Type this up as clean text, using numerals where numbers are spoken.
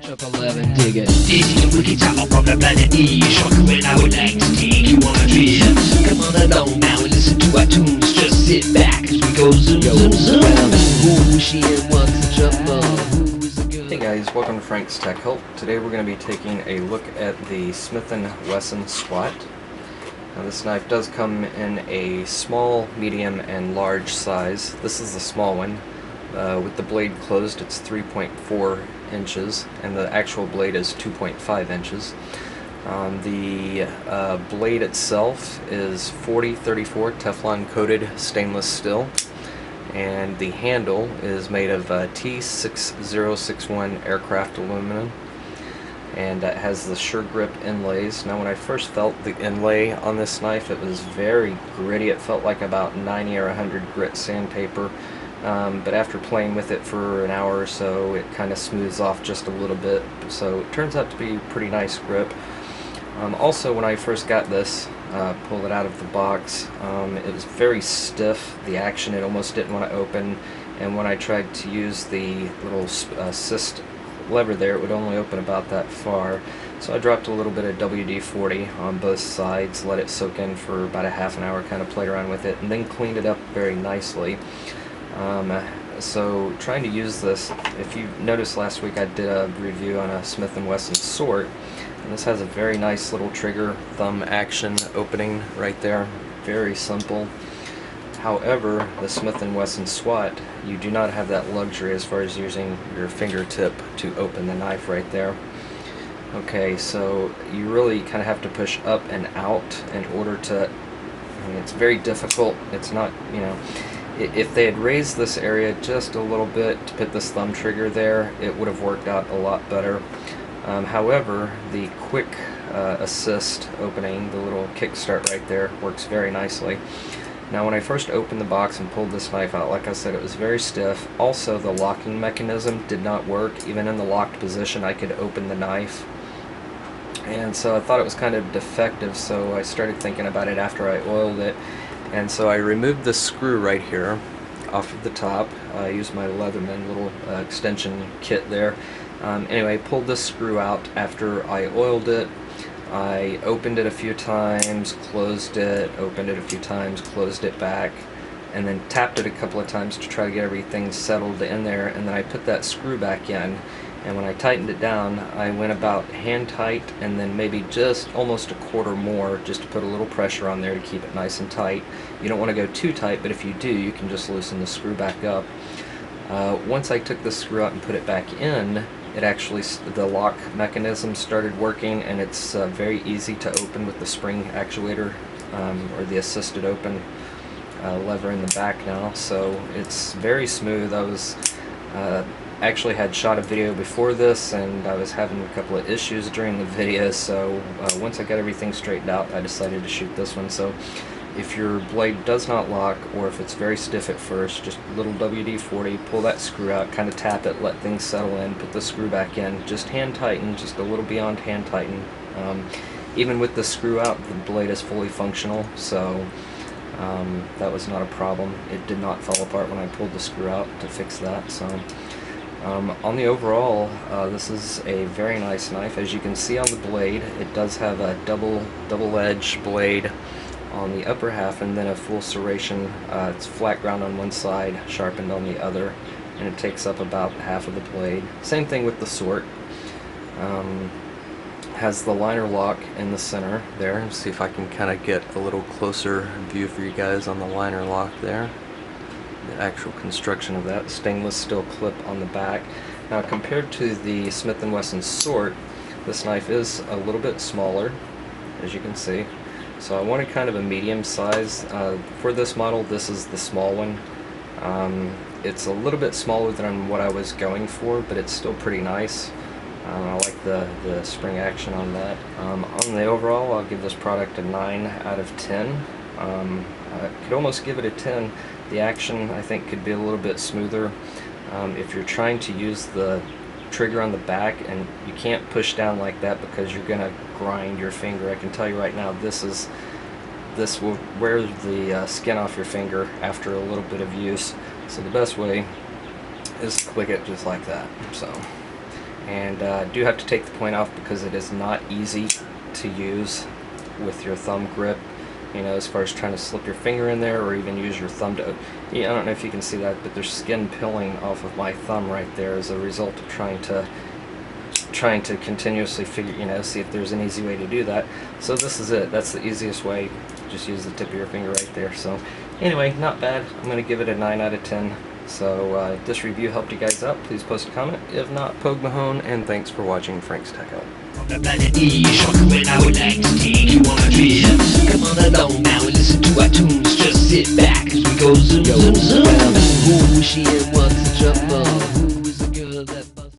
Chuck 11, dig it. Dizzy and wicked talk from the planet E. Shorter when I would like to take you on a trip. Come on along now and listen to our tunes. Just sit back as we go zoom, zoom, zoom. Well, who is she and what's the trouble? Who is the girl? Hey guys, welcome to Frank's Tech Help. Today we're going to be taking a look at the Smith & Wesson SWAT. Now this knife does come in a small, medium, and large size. This is the small one. With the blade closed, it's 3.4 inches, and the actual blade is 2.5 inches. The blade itself is 4034 Teflon coated stainless steel, and the handle is made of T6061 aircraft aluminum, and it has the sure grip inlays. Now when I first felt the inlay on this knife, it was very gritty. It felt like about 90 or 100 grit sandpaper. But after playing with it for an hour or so, it kind of smooths off just a little bit, so it turns out to be pretty nice grip. Also, when I first got this, pulled it out of the box, it was very stiff. The action, it almost didn't want to open, and when I tried to use the little assist lever there, it would only open about that far. So I dropped a little bit of WD-40 on both sides, let it soak in for about a half an hour, kind of played around with it, and then cleaned it up very nicely. So trying to use this, if you noticed last week I did a review on a Smith & Wesson SWAT, and this has a very nice little trigger thumb action opening right there, very simple. However, the Smith & Wesson SWAT, you do not have that luxury as far as using your fingertip to open the knife right there. Okay, so you really kind of have to push up and out in order to, I mean, it's very difficult. It's not, you know, if they had raised this area just a little bit to put this thumb trigger there, it would have worked out a lot better. However, the quick assist opening, the little kickstart right there, works very nicely. Now when I first opened the box and pulled this knife out, like I said, it was very stiff. Also, the locking mechanism did not work. Even in the locked position, I could open the knife. And so I thought it was kind of defective, so I started thinking about it after I oiled it. And so I removed the screw right here off of the top. I used my Leatherman little extension kit there. Anyway, pulled this screw out after I oiled it. I opened it a few times, closed it, opened it a few times, closed it back, and then tapped it a couple of times to try to get everything settled in there, and then I put that screw back in. And when I tightened it down, I went about hand tight and then maybe just almost a quarter more, just to put a little pressure on there to keep it nice and tight. You don't want to go too tight, but if you do, you can just loosen the screw back up. Once I took the screw out and put it back in, it actually, the lock mechanism started working, and it's very easy to open with the spring actuator or the assisted open lever in the back now. So it's very smooth. I was actually had shot a video before this, and I was having a couple of issues during the video, so once I got everything straightened out, I decided to shoot this one. So if your blade does not lock, or if it's very stiff at first, just a little WD-40, pull that screw out, kind of tap it, let things settle in, put the screw back in, just hand tighten, just a little beyond hand tighten. Even with the screw out, the blade is fully functional, so that was not a problem. It did not fall apart when I pulled the screw out to fix that. So on the overall, this is a very nice knife. As you can see on the blade, it does have a double edge blade on the upper half, and then a full serration. It's flat ground on one side, sharpened on the other, and it takes up about half of the blade. Same thing with the SWAT. Has the liner lock in the center there. Let's see if I can kind of get a little closer view for you guys on the liner lock there. The actual construction of that stainless steel clip on the back. Now compared to the Smith & Wesson SWAT, this knife is a little bit smaller, as you can see. So I wanted kind of a medium size. For this model, this is the small one. It's a little bit smaller than what I was going for, but it's still pretty nice. I like the spring action on that. On the overall, I'll give this product a 9 out of 10. I could almost give it a 10. The action, I think, could be a little bit smoother. If you're trying to use the trigger on the back, and you can't push down like that because you're going to grind your finger. I can tell you right now, this will wear the skin off your finger after a little bit of use. So the best way is to click it just like that. So And I do have to take the point off because it is not easy to use with your thumb grip, you know, as far as trying to slip your finger in there or even use your thumb to, yeah, I don't know if you can see that, but there's skin peeling off of my thumb right there as a result of trying to continuously figure, you know, see if there's an easy way to do that. So this is it. That's the easiest way. Just use the tip of your finger right there. So anyway, not bad. I'm going to give it a 9 out of 10. So if this review helped you guys out, please post a comment. If not, Pogue Mahone, and thanks for watching Frank's Tech Help. From the planet E, shock when I would like to take you on a trip. Come on along now and listen to our tunes. Just sit back as we go zoom, zoom, zoom. Well, who she is